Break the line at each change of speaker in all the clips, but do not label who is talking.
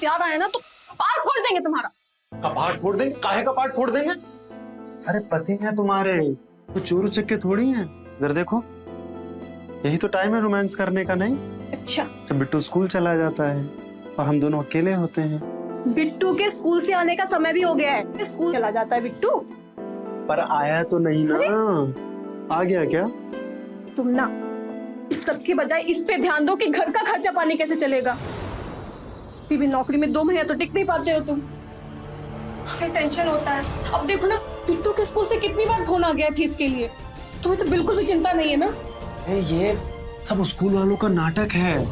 याद आया ना तो कपाट फोड़ देंगे तुम्हारा।
कपाट फोड़ देंगे? काहे कपाट फोड़ देंगे? अरे पति हैं तुम्हारे, तो चोर उचक्के थोड़ी हैं। इधर देखो, यही तो टाइम है रोमांस करने का, नहीं?
अच्छा,
जब बिट्टू स्कूल चला जाता है और हम दोनों अकेले होते हैं।
बिट्टू के स्कूल से आने का समय भी हो गया है। स्कूल चला जाता है बिट्टू।
पर आया तो नहीं ना। आ गया क्या?
तुम ना इस सबके बजाय इस पे ध्यान दो कि घर का खर्चा पानी कैसे चलेगा। फिर भी नौकरी में 2 महीने तो टिक नहीं पाते हो तुम। क्या टेंशन होता है। अब देखो ना, बिट्टू के स्कूल से कितनी बार फोन आ गया फीस के लिए। तुम्हें तो बिल्कुल भी चिंता नहीं है ना?
ये सब स्कूल वालों का नाटक है,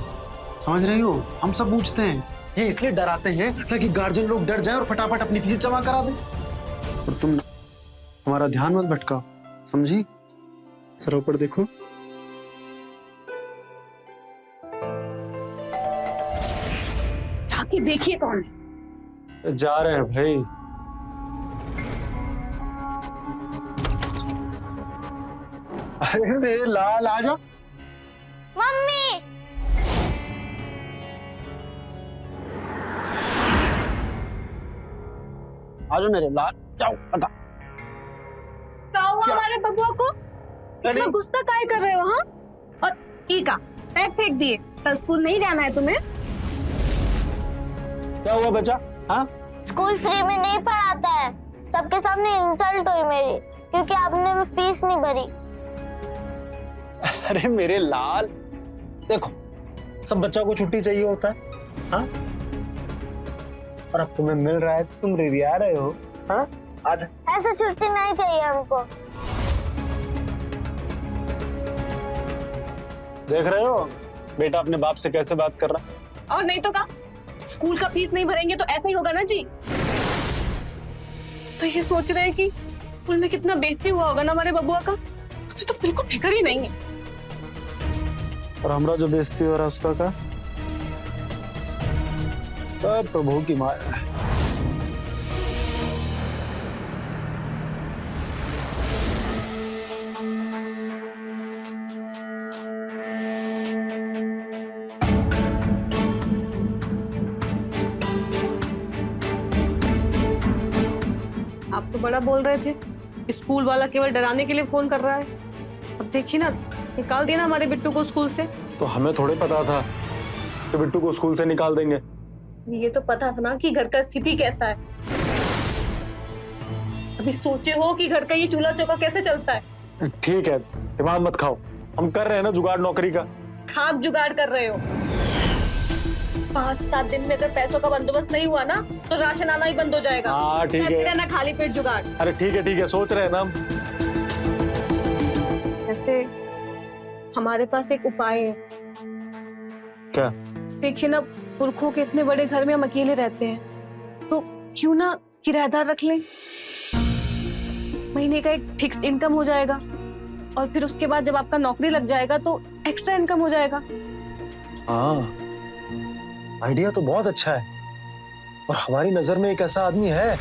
समझ रही हो? हम सब पूछते हैं, ये इसलिए डराते हैं ताकि गार्जियन लोग डर जाएं और फटाफट अपनी फीस जमा करा दें। और तुम हमारा ध्यान मत भटकाओ, समझी? सर ऊपर देखो।
आके देखिए कौन है।
जा रहे हैं भाई। अरे मेरे लाल, आ जाओ।
मम्मी,
आ जाओ मेरे लाल, जाओ। बता
क्या हुआ हमारे बबुआ को?
अरे
इतना गुस्सा काहे कर रहे हो? हाँ, और टीका बैग फेंक दिए। कल स्कूल नहीं जाना है तुम्हें?
क्या हुआ बच्चा? हाँ,
स्कूल फ्री में नहीं पढ़ाता है। सबके सामने इंसल्ट हुई मेरी क्योंकि आपने फीस नहीं भरी।
अरे मेरे लाल, देखो सब बच्चों को छुट्टी चाहिए होता है, हाँ? और अब तुम्हें मिल रहा है तो तुम रिरिया रहे हो, हाँ? आजा।
ऐसे छुट्टी नहीं चाहिए हमको।
देख रहे हो बेटा अपने बाप से कैसे बात कर रहा है?
और नहीं तो क्या, स्कूल का फीस नहीं भरेंगे तो ऐसा ही होगा ना जी। तो ये सोच रहे हैं कि स्कूल में कितना बेइज्जती हुआ होगा ना हमारे बबुआ का। हमें तो बिल्कुल फिक्र ही नहीं है।
और हमरा जो बेइज्जती हो रहा है उसका क्या? सब प्रभु की माया है।
आप तो बड़ा बोल रहे थे, स्कूल वाला केवल डराने के लिए फोन कर रहा है। अब देखिए ना, निकाल दिया ना हमारे बिट्टू को स्कूल से।
तो हमें थोड़े पता था कि बिट्टू को स्कूल से निकाल देंगे।
ये तो पता था ना कि घर का स्थिति कैसा है। अभी सोचे हो कि घर का ये चूल्हा चौका कैसे चलता है?
ठीक है, दिमाग मत खाओ, हम कर रहे हैं ना जुगाड़ नौकरी का।
खाक जुगाड़ कर रहे हो। 5-7 दिन में अगर पैसों का बंदोबस्त नहीं हुआ ना तो राशन आना ही बंद हो जाएगा।
हाँ ठीक है।
ना खाली पेट जुगाड़।
अरे ठीक है, सोच रहे हैं ना हम।
ऐसे हमारे पास एक उपाय है।
क्या?
देखिए ना, पुरखों के इतने बड़े घर में हम अकेले रहते हैं, तो क्यों ना किराएदार रख लें। महीने का एक फिक्स्ड इनकम हो जाएगा और फिर उसके बाद जब आपका नौकरी लग जाएगा तो एक्स्ट्रा इनकम हो जाएगा।
हाँ, आइडिया तो बहुत अच्छा है और हमारी नजर में एक ऐसा आदमी है।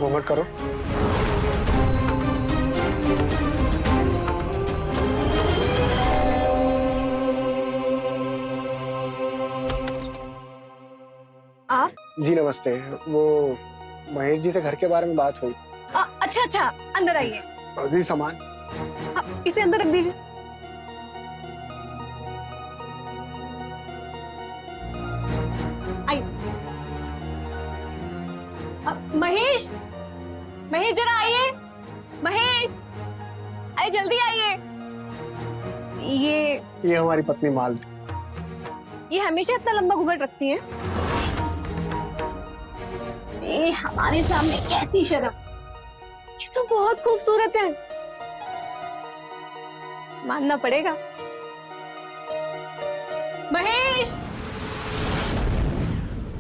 होमवर्क करो।
आप?
जी नमस्ते। वो महेश जी से घर के बारे में बात हुई।
अच्छा, अंदर आइए।
अभी सामान
इसे अंदर रख दीजिए। आइए। महेश, महेश जरा आइए। महेश, आइए जल्दी आइए। ये
हमारी पत्नी मालती।
ये हमेशा इतना लंबा घूंघट रखती हैं। ये हमारे सामने कैसी शर्म। ये तो बहुत खूबसूरत है, मानना पड़ेगा। महेश,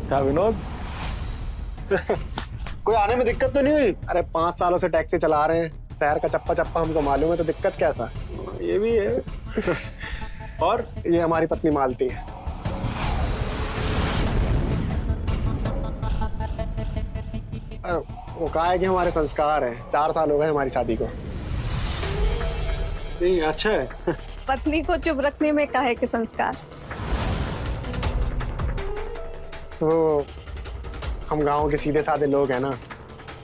क्या विनोद? कोई आने में दिक्कत तो नहीं हुई?
अरे 5 सालों से टैक्सी चला रहे हैं, शहर का चप्पा चप्पा हमको मालूम है, तो दिक्कत कैसा?
ये भी है। और
ये हमारी पत्नी मालती है। अरे वो कहा है कि हमारे संस्कार है। 4 साल हो गए हमारी शादी को।
नहीं, अच्छा है।
पत्नी को चुप रखने में काहे के संस्कार।
तो हम गांव के सीधे साधे लोग हैं ना,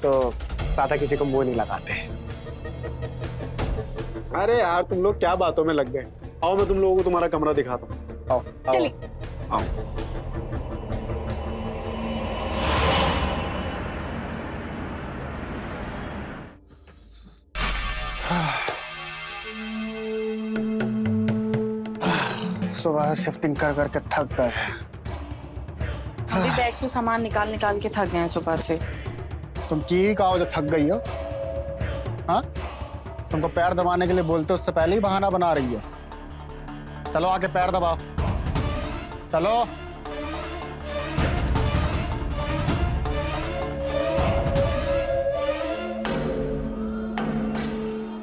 तो ज्यादा किसी को मुंह नहीं लगाते।
अरे यार, तुम लोग क्या बातों में लग गए। आओ, मैं तुम लोगों को तुम्हारा कमरा दिखाता हूँ। आओ, आओ,
चलिए।
आओ।
सुबह शिफ्टिंग कर करके थक गए।
अभी बैग से सामान निकाल निकाल के थक गए हैं सुबह से।
तुम की कहो जो थक गई हो? हाँ, तुमको पैर दबाने के लिए बोलते उससे पहले ही बहाना बना रही है। चलो आके पैर दबाओ, चलो।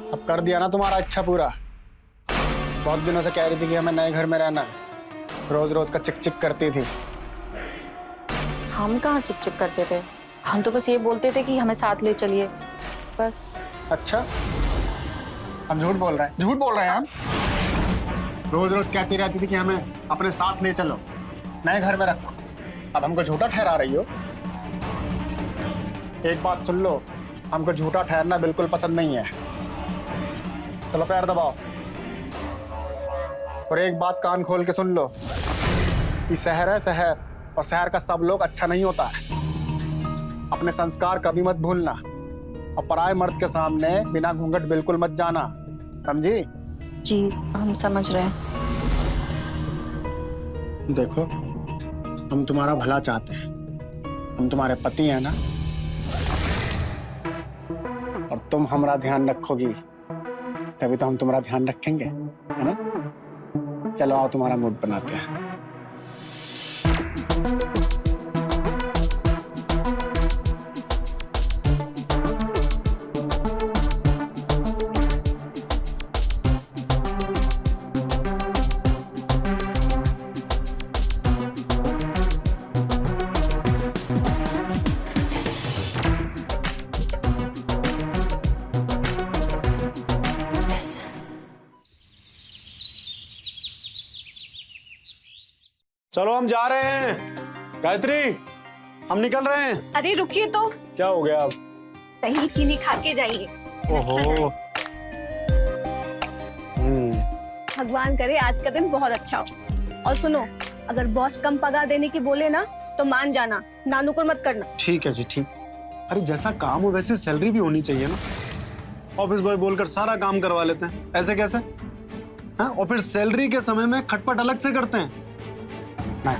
अब कर दिया ना तुम्हारा इच्छा पूरा। बहुत दिनों से कह रही थी कि हमें नए घर में रहना है। रोज रोज का चिक चिक करती थी।
हम कहाँ चिक चिक करते थे, हम तो बस ये बोलते थे कि हमें साथ ले चलिए, बस।
अच्छा, हम झूठ बोल रहे हैं? झूठ बोल रहे हैं हम? रोज रोज कहती रहती थी कि हमें अपने साथ ले चलो, नए घर में रखो। अब हमको झूठा ठहरा रही हो? एक बात सुन लो, हमको झूठा ठहरना बिल्कुल पसंद नहीं है। चलो पैर दबाओ। और एक बात कान खोल के सुन लो, ये शहर है शहर, और शहर का सब लोग अच्छा नहीं होता है। अपने संस्कार कभी मत भूलना, और पराये मर्द के सामने बिना घूंघट बिल्कुल मत जाना, समझी?
जी, हम समझ रहे हैं।
देखो, हम तुम्हारा भला चाहते हैं, हम तुम्हारे पति हैं ना, और तुम हमारा ध्यान रखोगी तभी तो हम तुम्हारा ध्यान रखेंगे, है ना? चलो आओ, तुम्हारा मूड बनाते हैं।
चलो, हम जा रहे हैं। गायत्री, हम निकल रहे हैं।
अरे रुकिए तो,
क्या हो गया अब?
दही चीनी खा के जाइए।
ओहो।
भगवान करे आज का दिन बहुत अच्छा हो। और सुनो, अगर बॉस कम पगार देने की बोले ना तो मान जाना, नानुकुर मत करना।
ठीक है जी, ठीक। अरे जैसा काम हो वैसे सैलरी भी होनी चाहिए ना। ऑफिस बॉय बोलकर सारा काम करवा लेते हैं, ऐसे कैसे? हाँ, और फिर सैलरी के समय में खटपट अलग से करते हैं। नहीं,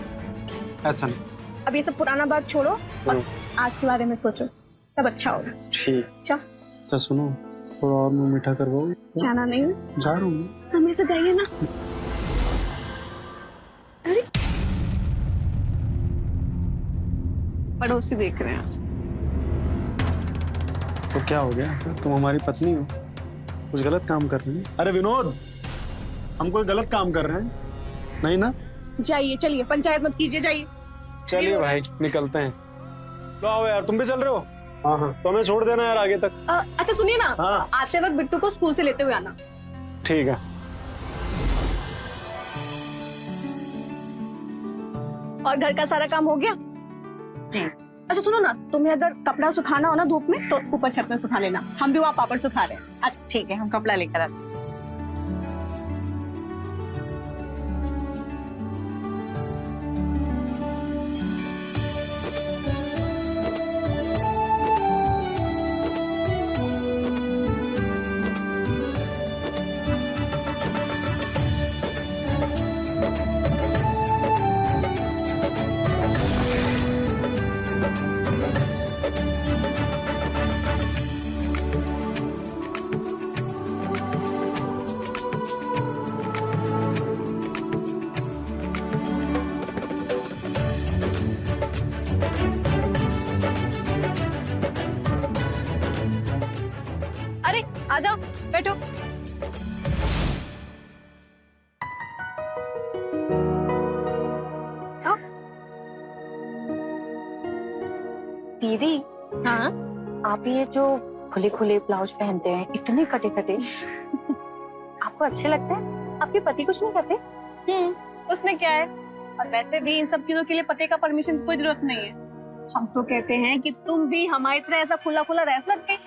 ऐसा नहीं।
अब ये सब पुराना बात छोड़ो और आज के बारे में सोचो, सब अच्छा होगा।
ठीक।
चल।
तो सुनो, थोड़ा और मुंह मीठा करवाओ।
जाना नहीं?
जा रहा हूँ।
समय से जाइए ना। अरे पड़ोसी देख रहे हैं।
तो क्या हो गया? तुम हमारी पत्नी हो, कुछ गलत काम कर रही हो? अरे विनोद, हम कोई गलत काम कर रहे हैं? नहीं ना?
जाइए, चलिए, पंचायत मत कीजिए, जाइए।
चलिए भाई, निकलते हैं। तो आओ यार, तुम भी चल रहे हो? हाँ हाँ, तो हमें छोड़ देना यार आगे तक।
अच्छा सुनिए ना,
हाँ।
आते वक्त बिट्टू को स्कूल से लेते हुए आना।
ठीक है।
और घर का सारा काम हो गया?
जी।
अच्छा सुनो ना, तुम्हें अगर कपड़ा सुखाना हो ना धूप में तो ऊपर छत में सुखा लेना, हम भी वहाँ पापड़ सुखा रहे हैं।
अच्छा ठीक है, हम कपड़ा लेकर आते हैं।
आ जाओ बैठो। आओ।
दीदी,
हाँ
आप ये जो खुले खुले ब्लाउज पहनते हैं, इतने कटे कटे, आपको अच्छे लगते हैं? आपके पति कुछ नहीं कहते?
उसमें क्या है, और वैसे भी इन सब चीजों के लिए पति का परमिशन कोई जरूरत नहीं है। हम तो कहते हैं कि तुम भी हमारी तरह ऐसा खुला खुला रह सकते।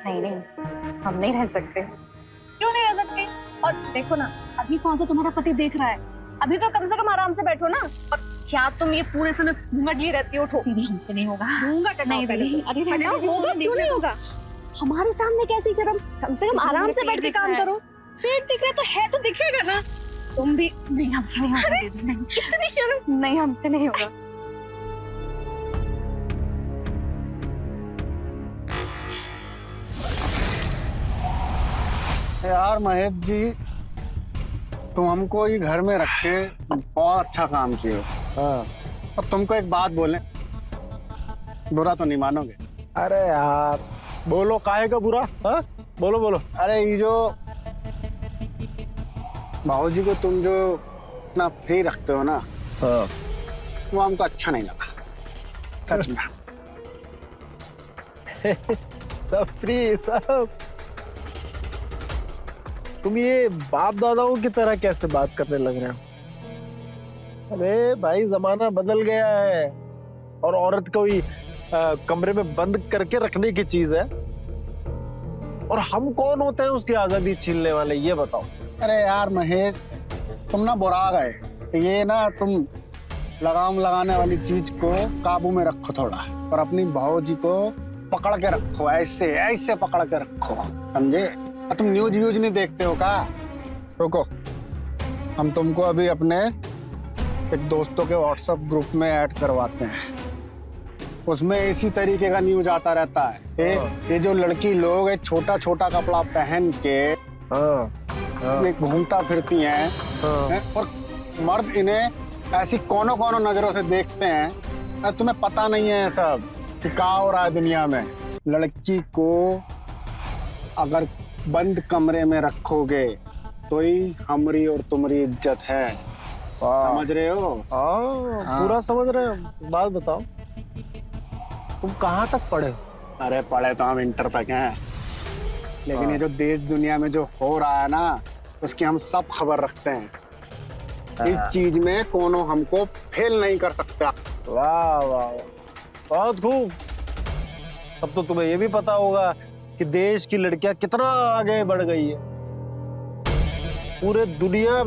नहीं नहीं, हम नहीं रह सकते।
क्यों नहीं रह सकते? और देखो ना, अभी कौन सा तुम्हारा पति देख रहा है, अभी तो कम से कम आराम से बैठो ना। और क्या तुम ये पूरे समय घूंघट लिए रहती हो? उठो।
दीदी, हमसे नहीं होगा।
घूंघट
नहीं दीदी,
अरे होगा, क्यों नहीं होगा? हमारे सामने कैसी शर्म, कम से कम आराम से बैठ के काम करो। पेट दिख रहा तो है तो दिखेगा ना। तुम भी
नहीं, हमसे नहीं होगा दीदी, नहीं।
इतनी शर्म।
नहीं, हमसे नहीं होगा।
यार महेश जी, तुम हमको ये घर में रख के बहुत अच्छा काम किए हो।
हाँ।
अब तुमको एक बात बोले, बुरा तो नहीं मानोगे?
अरे यार बोलो, काहे का बुरा? हाँ बोलो बोलो।
अरे ये जो बाबूजी को तुम जो इतना फ्री रखते हो ना,
हाँ।
वो हमको अच्छा नहीं लगा सच में।
सब फ्री सब। तुम ये बाप दादाओं की तरह कैसे बात करने लग रहे हो? अरे भाई, जमाना बदल गया है और औरत कोई कमरे में बंद करके रखने की चीज है। और हम कौन होते हैं उसकी आजादी छीनने वाले, ये बताओ।
अरे यार महेश, तुम ना बुरा गए। ये ना तुम लगाम लगाने वाली चीज को काबू में रखो थोड़ा, और अपनी भाऊजी को पकड़ के रखो, ऐसे ऐसे पकड़ के रखो, समझे? तुम न्यूज व्यूज नहीं देखते हो क्या? रुको, हम तुमको अभी अपने एक दोस्तों के व्हाट्सएप ग्रुप में ऐड करवाते हैं। उसमें इसी तरीके का न्यूज आता रहता है। ये जो लड़की लोग एक छोटा छोटा कपड़ा पहन के ये घूमता फिरती हैं, और मर्द इन्हें ऐसी कोनों कोनों नजरों से देखते हैं। तुम्हें पता नहीं है सब कि क्या हो रहा है दुनिया में। लड़की को अगर बंद कमरे में रखोगे तो ही हमारी और तुम्हारी इज्जत है, समझ रहे हो? हाँ।
पूरा समझ रहे हो। बात बताओ, तुम कहाँ तक पढ़े?
अरे पढ़े तो हम इंटर तक हैं, लेकिन ये जो देश दुनिया में जो हो रहा है ना, उसकी हम सब खबर रखते हैं। इस चीज में कोनो हमको फेल नहीं कर सकता।
वाह वाह, बहुत खूब। अब तो तुम्हें ये भी पता होगा कि देश की लड़कियां कितना आगे बढ़ गई है। पूरे दुनिया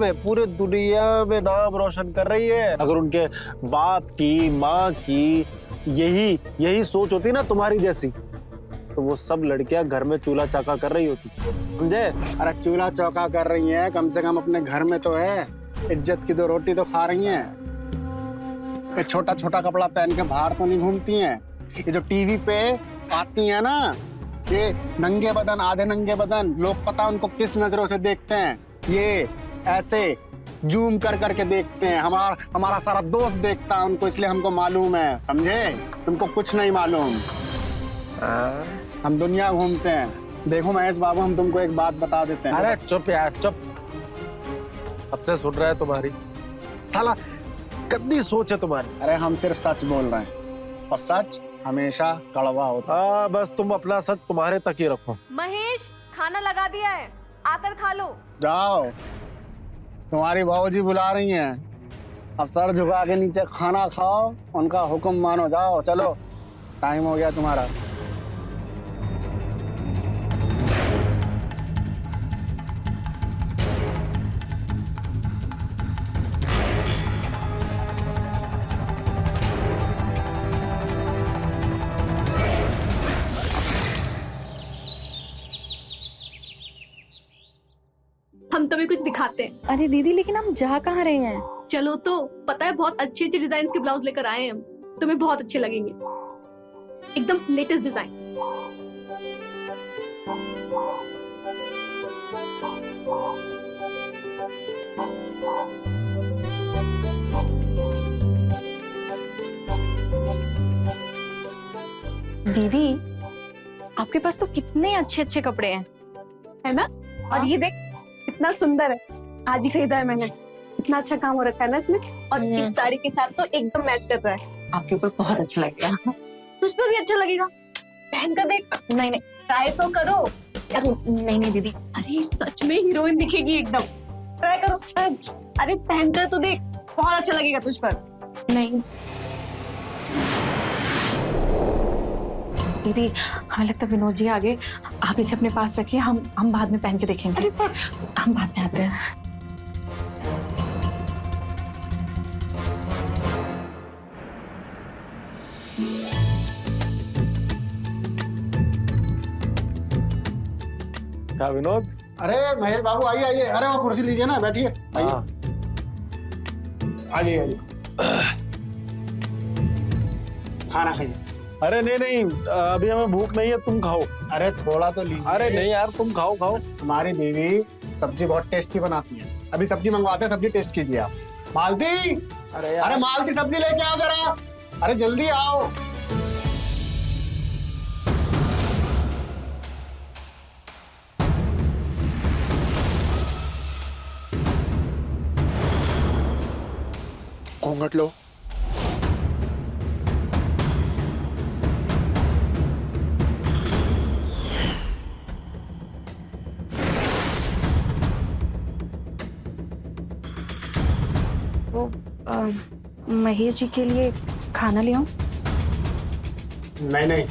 में नाम रोशन कर रही है। अगर उनके बाप की, माँ की यही सोच होती ना तुम्हारी जैसी, तो वो सब लड़कियां घर में चूल्हा चौका कर रही होती, समझे?
अरे चूल्हा चौका कर रही हैं, कम से कम अपने घर में तो है, इज्जत की 2 रोटी तो खा रही हैं। ये छोटा छोटा कपड़ा पहन के बाहर तो नहीं घूमती हैं। ये जो टीवी पे आती है ना, ये नंगे बदन, आधे नंगे बदन, लोग पता उनको किस नजरों से देखते हैं। ये ऐसे जूम कर करके देखते हैं। हमारा सारा दोस्त देखता है उनको, इसलिए हमको मालूम है, समझे? तुमको कुछ नहीं मालूम। हम दुनिया घूमते हैं। देखो महेश बाबू, हम तुमको एक बात बता देते हैं।
अरे चुप यार, चुप। अब से सुन रहा है तुम्हारी साला गंदी सोच है तुम्हारी।
अरे हम सिर्फ सच बोल रहे हैं, और सच हमेशा कड़वा होता है।
हाँ, बस तुम अपना सच तुम्हारे तक ही रखो।
महेश, खाना लगा दिया है, आकर खा लो।
जाओ, तुम्हारी भाऊजी बुला रही हैं। अब सर झुका के नीचे खाना खाओ, उनका हुक्म मानो। जाओ, चलो, टाइम हो गया तुम्हारा।
हम तुम्हें कुछ दिखाते हैं।
अरे दीदी, लेकिन हम जा कहाँ रहे हैं?
चलो तो, पता है बहुत अच्छे अच्छे डिजाइन के ब्लाउज लेकर आए हैं हम, तुम्हें बहुत अच्छे लगेंगे, एकदम लेटेस्ट डिजाइन।
दीदी, आपके पास तो कितने अच्छे अच्छे कपड़े हैं।
है ना? और ये देख कितना सुंदर है, आज ही खरीदा है मैंने। इतना अच्छा काम हो रखा है ना इसमें, और इस साड़ी के साथ तो एकदम मैच कर रहा है।
आपके ऊपर बहुत अच्छा लगेगा।
तुझ पर भी अच्छा लगेगा, पहन कर देख।
नहीं नहीं,
ट्राई तो करो।
अरे नहीं नहीं दीदी,
अरे सच में हीरोइन दिखेगी एकदम, ट्राई करो।
सच
अरे पहन कर तो देख, बहुत अच्छा लगेगा तुझ पर।
नहीं। दीदी हमें लगता है विनोद जी आगे, आप इसे अपने पास रखिए, हम बाद में पहन के देखेंगे।
अरे पर
हम बाद में आते हैं।
क्या विनोद?
अरे महेश बाबू आइए आइए, अरे वो कुर्सी लीजिए ना, बैठिए, आइए
हाँ।
आइए आइए, खाना खाइए।
अरे नहीं नहीं, अभी हमें भूख नहीं है, तुम खाओ।
अरे थोड़ा तो लीजिए।
अरे नहीं यार, तुम खाओ खाओ।
तुम्हारी बीवी सब्जी बहुत टेस्टी बनाती है, अभी सब्जी मंगवाते हैं, सब्जी टेस्ट कीजिए आप। मालती,
अरे
अरे मालती सब्जी लेके आओ जरा, अरे जल्दी आओ। घूंघट लो।
वो महेश जी के लिए खाना ले आऊं?
नहीं नहीं,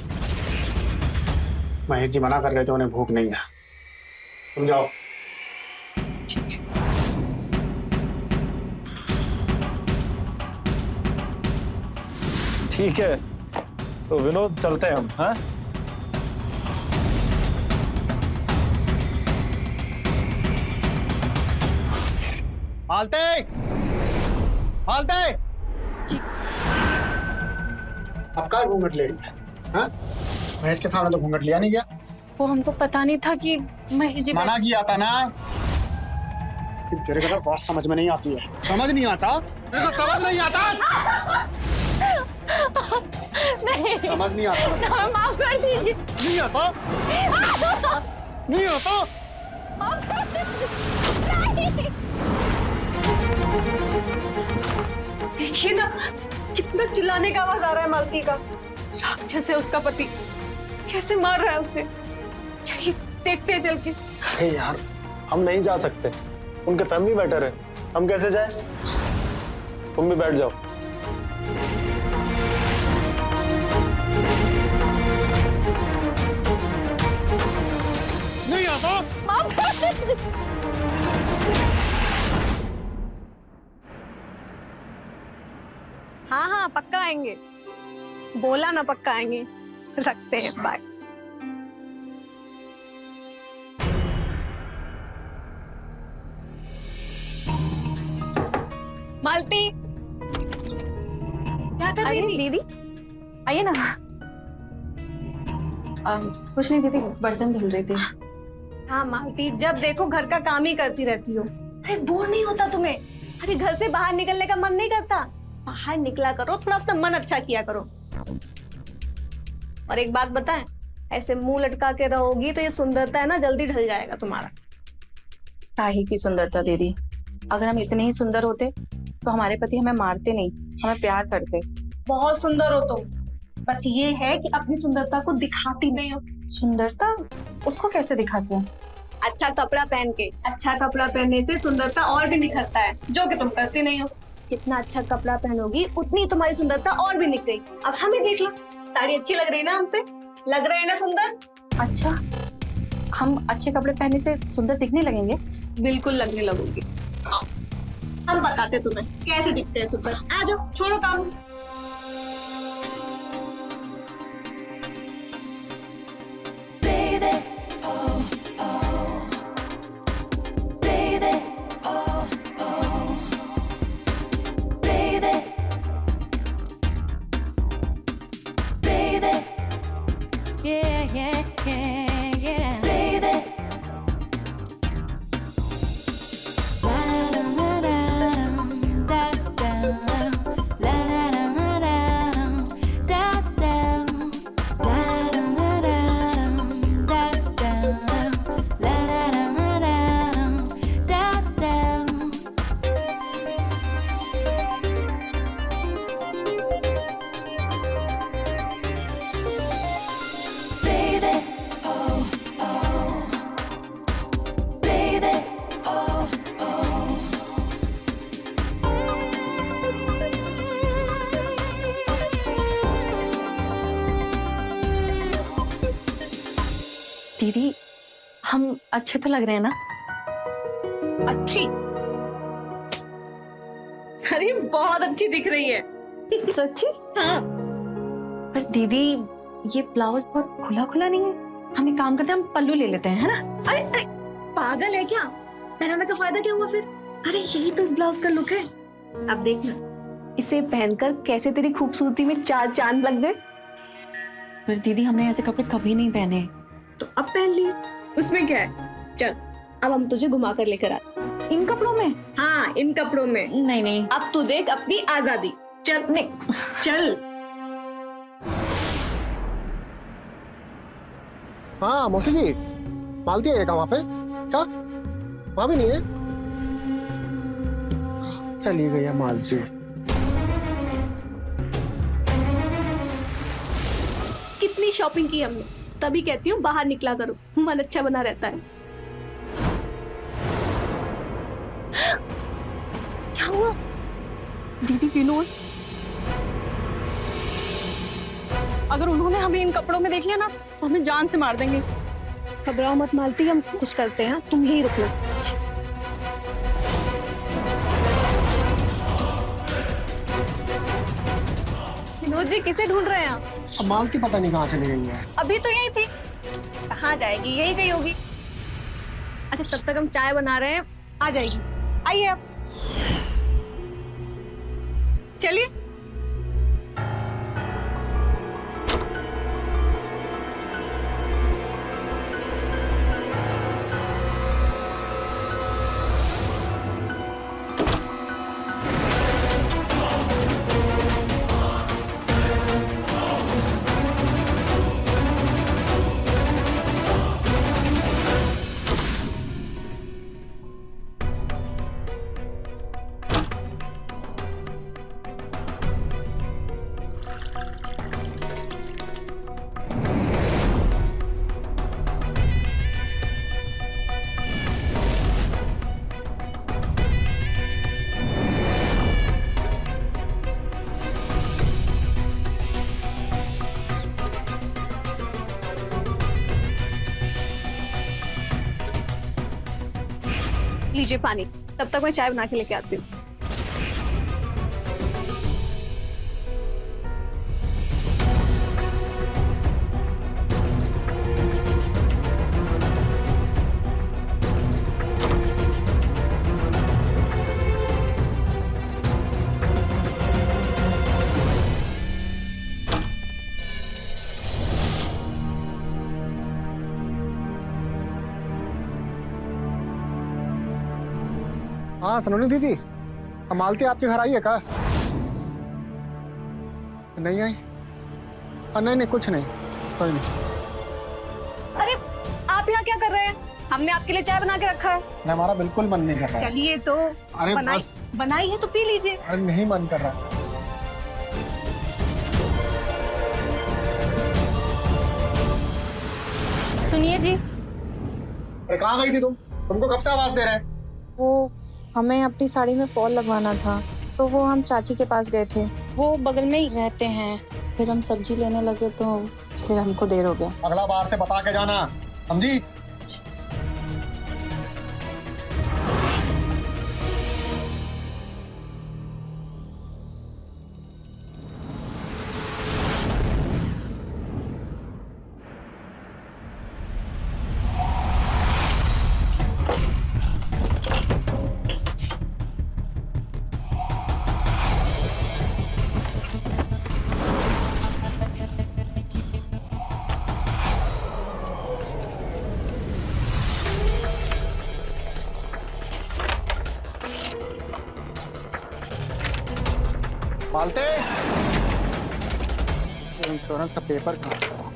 महेश जी मना कर रहे थे, उन्हें भूख नहीं है, तुम जाओ।
ठीक है, तो विनोद चलते हैं हम। हाँ
मालते, मालते, अब का घूंघट ले लिया? हाँ, महेश के सामने तो घूंघट लिया नहीं गया।
वो हमको पता नहीं था कि महेश जी
मना किया था ना। तेरे को तो बहुत समझ में नहीं आती है, समझ नहीं आता, तेरे को समझ नहीं आता।
नहीं,
समझ नहीं आता,
हमें माफ कर दीजिए।
नहीं आता, नहीं आता।
देखिए ना कितना चिल्लाने का आवाज आ रहा है मालती का। राक्षस है उसका पति, कैसे मार रहा है उसे। चलिए देखते हैं चल के।
अरे यार, हम नहीं जा सकते, उनके फैमिली मैटर है, हम कैसे जाएं? तुम भी बैठ जाओ।
नहीं आता।
माफ कर दीजिए। हाँ हाँ पक्का आएंगे, बोला ना पक्का आएंगे। रखते हैं, बाय। मालती, क्या कर रही थी?
दीदी आइए ना। कुछ नहीं दीदी, बर्तन धुल रही थी।
हाँ मालती, जब देखो घर का काम ही करती रहती हो। अरे बोर नहीं होता तुम्हें? अरे घर से बाहर निकलने का मन नहीं करता? बाहर निकला करो, थोड़ा अपना मन अच्छा किया करो। और एक बात बताएं, ऐसे मुंह लटका के रहोगी तो ये सुंदरता है ना जल्दी ढल जाएगा तुम्हारा।
ताही की सुंदरता दीदी, अगर हम इतने ही सुंदर होते तो हमारे पति हमें मारते नहीं, हमें प्यार करते।
बहुत सुंदर हो तुम, बस ये है कि अपनी सुंदरता को दिखाती नहीं हो।
सुंदरता उसको कैसे दिखाते हैं?
अच्छा कपड़ा पहन के। अच्छा कपड़ा पहनने से सुंदरता और भी निखरता है, जो कि तुम करती नहीं हो। जितना अच्छा कपड़ा पहनोगी उतनी तुम्हारी सुंदरता और भी निखरेगी। अब हमें देख लो, साड़ी अच्छी लग रही है ना हम पे? लग रहा है ना सुंदर?
अच्छा, हम अच्छे कपड़े पहनने से सुंदर दिखने लगेंगे?
बिल्कुल लगने लगोगी। आओ, हम बताते तुम्हें कैसे दिखते हैं सुंदर। आ जाओ, छोड़ो काम।
Yeah, yeah, yeah, yeah. Baby. La la la la la la la la la
दीदी हम अच्छे तो लग रहे हैं ना?
अच्छी? अरे बहुत अच्छी दिख रही है।
सच्ची?
हाँ।
पर दीदी ये ब्लाउज बहुत खुला खुला नहीं है, हम एक काम करते हैं, हम पल्लू ले लेते हैं, है ना?
अरे अरे पागल है क्या? पहनाने का फायदा क्या हुआ फिर? अरे यही तो इस ब्लाउज का लुक है। अब देखना इसे पहनकर कैसे तेरी खूबसूरती में चार चांद लग गए।
पर दीदी हमने ऐसे कपड़े कभी नहीं पहने।
तो अब पहन लिए, उसमें क्या है? चल अब हम तुझे घुमा कर लेकर आते।
इन कपड़ों में?
हाँ इन कपड़ों में।
नहीं नहीं।
अब तू देख अपनी आजादी। चल
नहीं।
चल।
हाँ मौसी जी, मालती है क्या वहाँ पे? क्या वहाँ भी नहीं है? चली गई है मालती।
कितनी शॉपिंग की हमने, तभी कहती हूँ बाहर निकला करो, मन अच्छा बना रहता है। क्या हुआ?
दीदी विनोद, अगर उन्होंने हमें इन कपड़ों में देख लिया ना तो हमें जान से मार देंगे।
घबराओ मत मालती, हम कुछ करते हैं, तुम यही रुक लो। विनोद जी किसे ढूंढ रहे हैं आप?
अब मालती पता नहीं कहाँ चली गई है।
अभी तो यही थी। कहाँ जाएगी? यही गई होगी। अच्छा तब तक हम चाय बना रहे हैं, आ जाएगी। आइए आप, चलिए। लीजिए पानी, तब तक मैं चाय बना के लेके आती हूँ।
हाँ सलोनी दीदी, अब मालती आपके घर आई है क्या? नहीं आई? नहीं नहीं कुछ नहीं, कोई नहीं।
अरे आप यहाँ क्या कर रहे हैं? हमने आपके लिए चाय बना के रखा है।
नहीं, हमारा बिल्कुल मन नहीं कर रहा है।
चलिए तो
अरे बस।
बनाई है तो पी लीजिए।
अरे नहीं मन कर रहा।
सुनिए जी,
अरे कहाँ गई थी तुम? तुमको कब से आवाज दे रहे हैं?
वो हमें अपनी साड़ी में फॉल लगवाना था तो वो हम चाची के पास गए थे, वो बगल में ही रहते हैं। फिर हम सब्जी लेने लगे तो इसलिए हमको देर हो गया।
अगला बार से बता के जाना, समझी? मालते, इंश्योरेंस का पेपर कहाँ?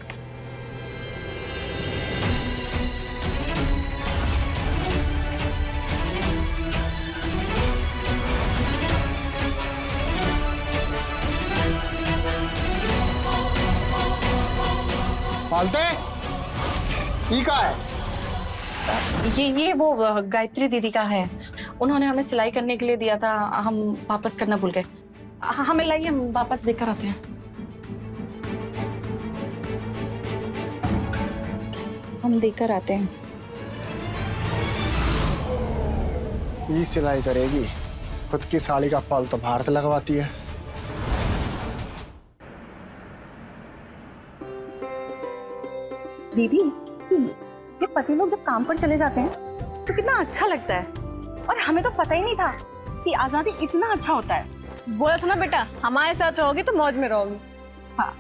मालते, ई का है?
ये वो गायत्री दीदी का है, उन्होंने हमें सिलाई करने के लिए दिया था, हम वापस करना भूल गए। हमें लाइए, हम वापस देकर आते हैं। हम हम देखकर आते हैं।
ये सिलाई करेगी, खुद की साड़ी का फॉल तो बाहर से लगवाती है।
दीदी, ये पति लोग जब काम पर चले जाते हैं तो कितना अच्छा लगता है, और हमें तो पता ही नहीं था कि आजादी इतना अच्छा होता है। बोला था ना बेटा, हमारे साथ रहोगी तो मौज में रहोगी। हाँ।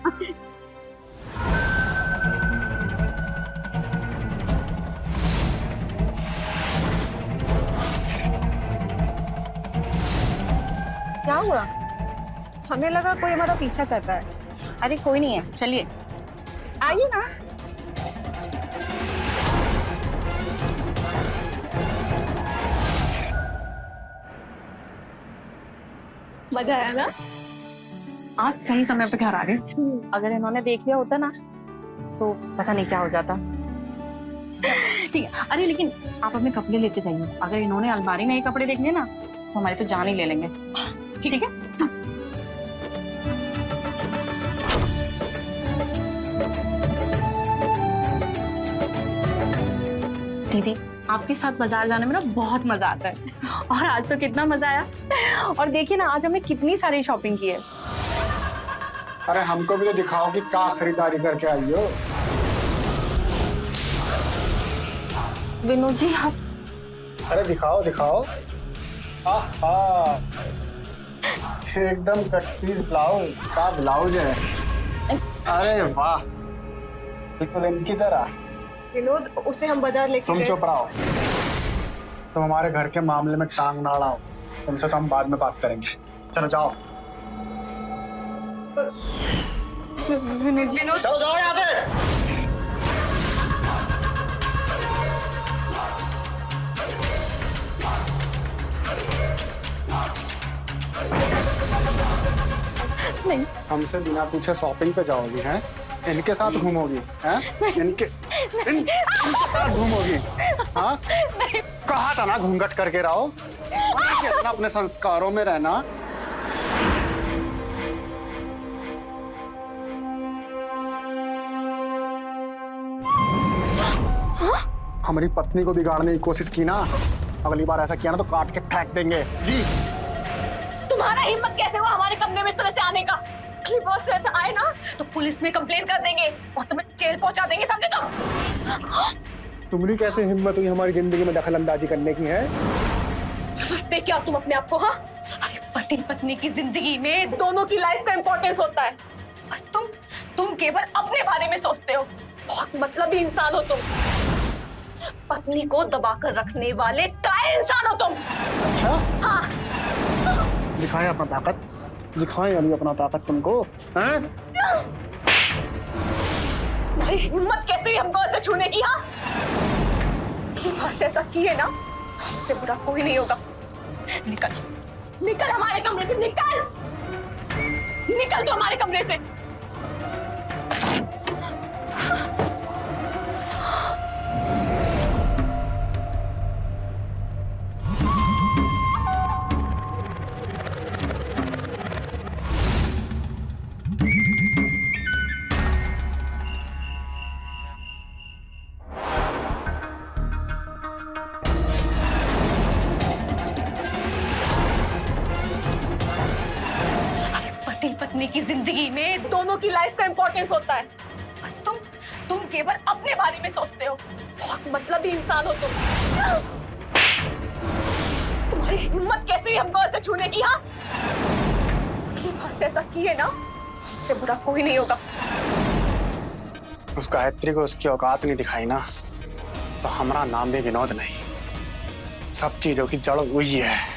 क्या हुआ? हमें लगा कोई हमारा पीछा कर रहा है। अरे कोई नहीं है, चलिए आइए ना। मजा आया ना? आज सही समय पे घर आ गए। अगर इन्होंने देख लिया होता ना तो पता नहीं क्या हो जाता। ठीक है, अरे लेकिन आप अपने कपड़े लेते जाइए। अगर इन्होंने अलमारी में ये कपड़े देख लिए ना तो हमारी तो जान ही ले लेंगे। ठीक है? दीदी, आपके साथ बाजार जाने में ना बहुत मजा आता है, और आज तो कितना मजा आया। और देखिए ना, आज हमने कितनी सारी शॉपिंग की है।
अरे हमको भी तो दिखाओ कि क्या खरीदारी करके आई हो।
विनोद जी, आप
अरे दिखाओ दिखाओ। आहा, एकदम कट पीस ब्लाउज का ब्लाउज है। अरे वाह, बिल्कुल इनकी तरह।
विनोद, उसे हम बाजार लेके
तुम
गए।
चुप रहो, तुम हमारे घर के मामले में टांग ना अड़ाओ। तुमसे तो हम बाद में बात करेंगे। चलो जाओ।
विनोद,
चलो जाओ यहाँ से।
नहीं,
हमसे बिना पूछे शॉपिंग पे जाओगी हैं? इनके साथ घूमोगी हैं? इनके साथ घूमोगी? हाँ, कहा था ना घूंघट करके रहो। ना अपने संस्कारों में रहना। हमारी पत्नी को बिगाड़ने की कोशिश की ना, अगली बार ऐसा किया ना तो काट के फेंक देंगे। जी,
तुम्हारा हिम्मत कैसे हुआ हमारे कमरे में इस तरह से आने का? अगली बार से ऐसा आए ना तो पुलिस में कंप्लेन कर देंगे और तुम्हें जेल पहुंचा देंगे, समझे तुम?
तुम्हारी कैसे हिम्मत हुई हमारी जिंदगी में दखल अंदाजी करने की है?
समझते क्या तुम अपने आप को? हाँ, अरे पति पत्नी की जिंदगी में दोनों की लाइफ का इंपॉर्टेंस होता है, और तुम केवल अपने बारे में सोचते हो। बहुत मतलबी इंसान हो तुम। पत्नी को दबाकर रखने वाले कायर इंसान हो तुम।
अच्छा,
हाँ,
दिखाएं अपना ताकत, दिखाएं अभी अपना ताकत तुमको। हैं?
भाई हिम्मत कैसे हुई हमको ऐसे छूने की? हाँ, बस ऐसा किए ना, इससे बुरा कोई नहीं होगा। निकल, निकल हमारे कमरे से, निकल, निकल तो हमारे कमरे से। पत्नी की जिंदगी में दोनों की लाइफ का इंपॉर्टेंस होता है, और तुम केवल अपने बारे में सोचते हो। बहुत मतलबी इंसान हो तुम। तुम्हारी हिम्मत कैसे हुई हमको ऐसे छूने की? हाँ, बस ऐसा किए ना, इससे बुरा कोई नहीं होगा।
उस गायत्री को उसकी औकात नहीं दिखाई ना तो हमारा नाम भी विनोद नहीं। सब चीजों की जड़ वही है।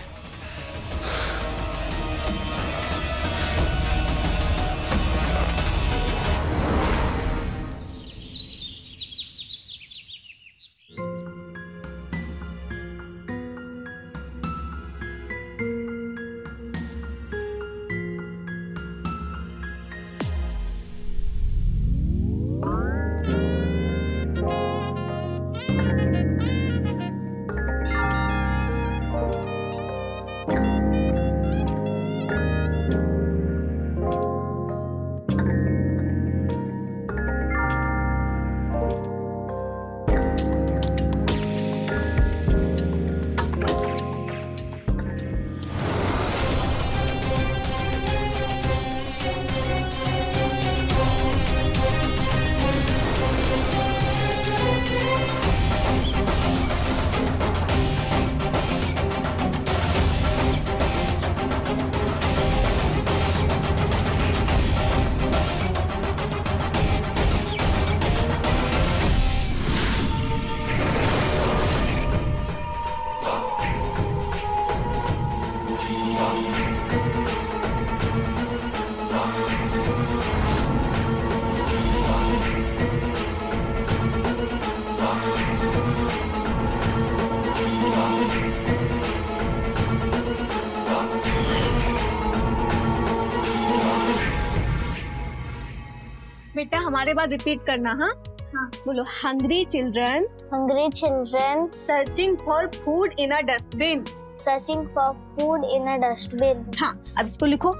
हमारे बाद रिपीट करना। हाँ हाँ बोलो, hungry children
hungry children
searching for food in a dustbin.
Searching for food in a dustbin.
हाँ अब इसको लिखो।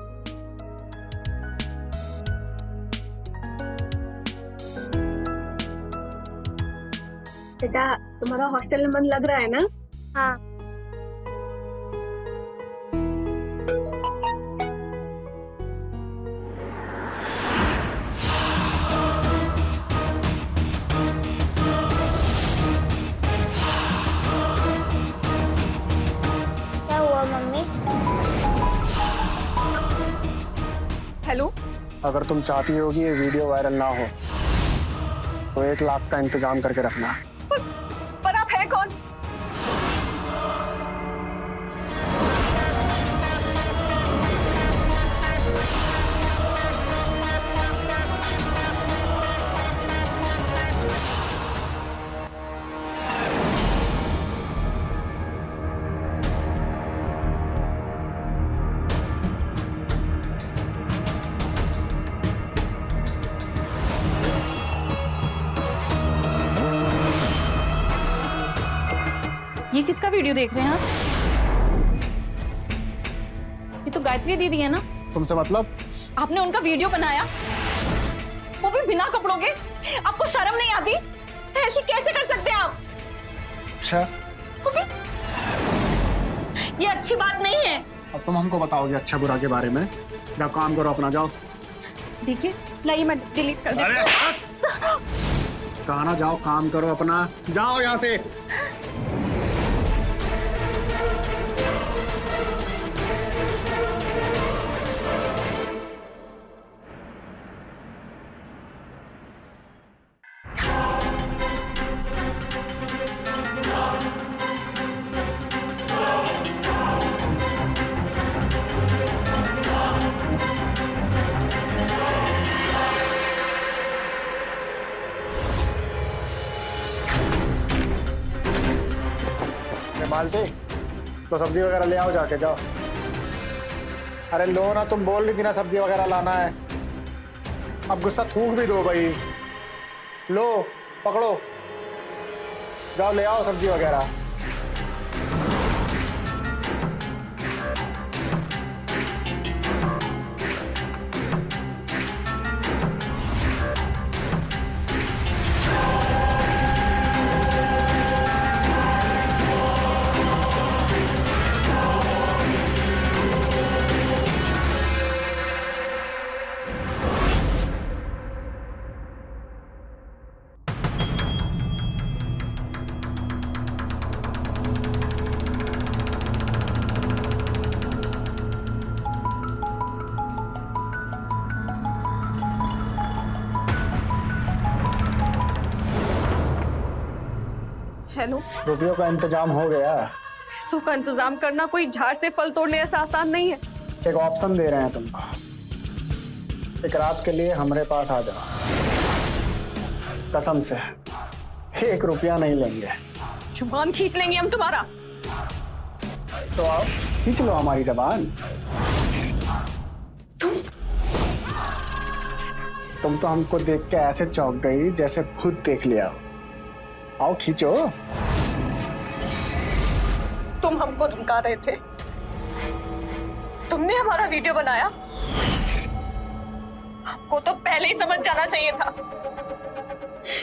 बेटा तुम्हारा हॉस्टल में मन लग रहा है ना?
हाँ। क्या हुआ मम्मी?
हेलो,
अगर तुम चाहती हो कि ये वीडियो वायरल ना हो तो 1 लाख का इंतजाम करके रखना।
पर आप है कौन?
ये किसका वीडियो देख रहे हैं आप? ये तो गायत्री दीदी है ना?
तुमसे मतलब?
आपने उनका वीडियो बनाया, वो भी बिना कपड़ों के? आपको शर्म नहीं आती? ऐसे कैसे कर सकते हैं आप?
अच्छा,
वो भी? ये अच्छी बात नहीं है।
अब तुम हमको बताओगे अच्छा बुरा के बारे में। जाओ काम करो अपना, जाओ।
देखिए, लाइए मैं डिलीट कर देती हूँ।
कहा ना जाओ काम करो अपना, जाओ यहाँ से। बाल्टी तो सब्जी वगैरह ले आओ, जाके जाओ। अरे लो ना, तुम बोल रही थी ना सब्जी वगैरह लाना है। अब गुस्सा थूक भी दो भाई। लो पकड़ो, जाओ ले आओ सब्जी वगैरह।
हेलो,
रुपयों का इंतजाम हो गया।
पैसों का इंतजाम करना कोई झाड़ से फल तोड़ने ऐसा आसान नहीं है।
एक ऑप्शन दे रहे हैं तुमको, एक रात के लिए हमारे पास आ जाओ। कसम से 1 रुपया नहीं लेंगे।
जुबान खींच लेंगे हम तुम्हारा।
तो आओ खींच लो हमारी जबान। तुम तो हमको देख के ऐसे चौंक गई जैसे खुद देख लिया। आओ खींचो।
तुम हमको धमका रहे थे, तुमने हमारा वीडियो बनाया। हमको तो पहले ही समझ जाना चाहिए था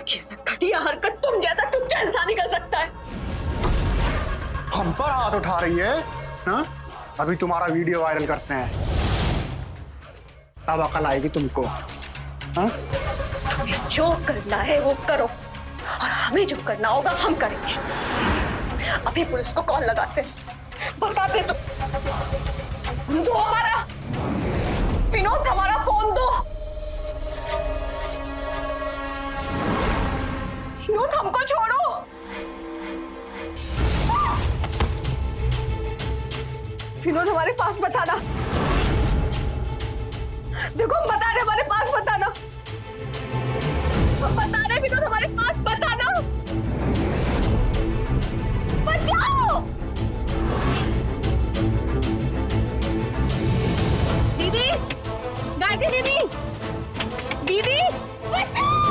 कि ऐसा घटिया हरकत तुम जैसा टुच्चा इंसान ही कर सकता है।
हम पर हाथ उठा रही है हा? अभी तुम्हारा वीडियो वायरल करते हैं, तब अकल आएगी तुमको। हा?
तुम्हें जो करना है वो करो, और हमें जो करना होगा हम करेंगे। अभी पुलिस को कॉल लगाते हैं, बताते तो। दो हमारा विनोद, हमारा फोन दो। विनोद हमको छोड़ो। विनोद हमारे पास बताना। देखो हम बता रहे, हमारे पास बताना। हम बता रहे विनोद, हमारे पास बताना। बचाओ दीदी, गायत्री दीदी, दीदी बचाओ।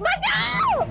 बचाओ।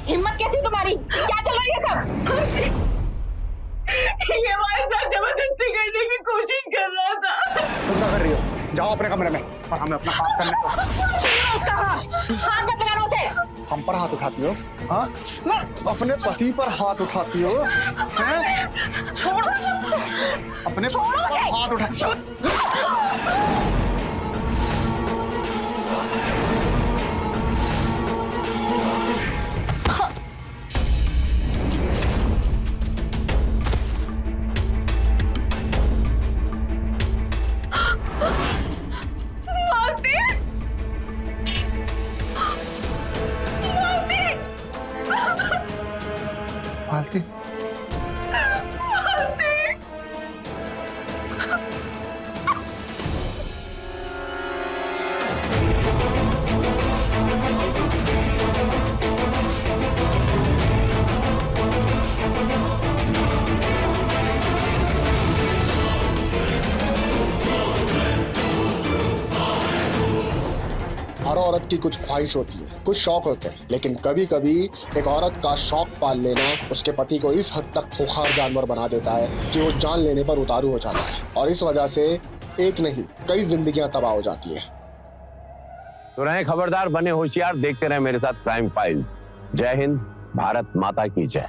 हिम्मत कैसी तुम्हारी? क्या चल रही है सब? ये हमारे साथ जबरदस्ती करने की कोशिश कर रहा था।
तुम क्या कर रही हो? जाओ अपने कमरे में और हमें अपना काम करने दो।
छीनो उसका हाथ मत लगाना उसे।
हम पर हाथ उठाती हो? हाँ?
मैं
अपने पति पर हाथ उठाती हो? हैं?
छोड़ो।
अपने
छोड़ो
पति पर
मुझे।
हाथ उठाती हो?
मालती, मालती,
मालती,
मालती।
हर औरत की कुछ ख्वाहिश होती है, कुछ शौक होते हैं, लेकिन कभी कभी एक औरत का शौक पाल लेना उसके पति को इस हद तक खूंखार जानवर बना देता है कि वो जान लेने पर उतारू हो जाता है और इस वजह से एक नहीं कई जिंदगियां तबाह हो जाती है।
तो रहे खबरदार, बने होशियार, देखते रहे मेरे साथ क्राइम फाइल्स। जय हिंद, भारत माता की जय।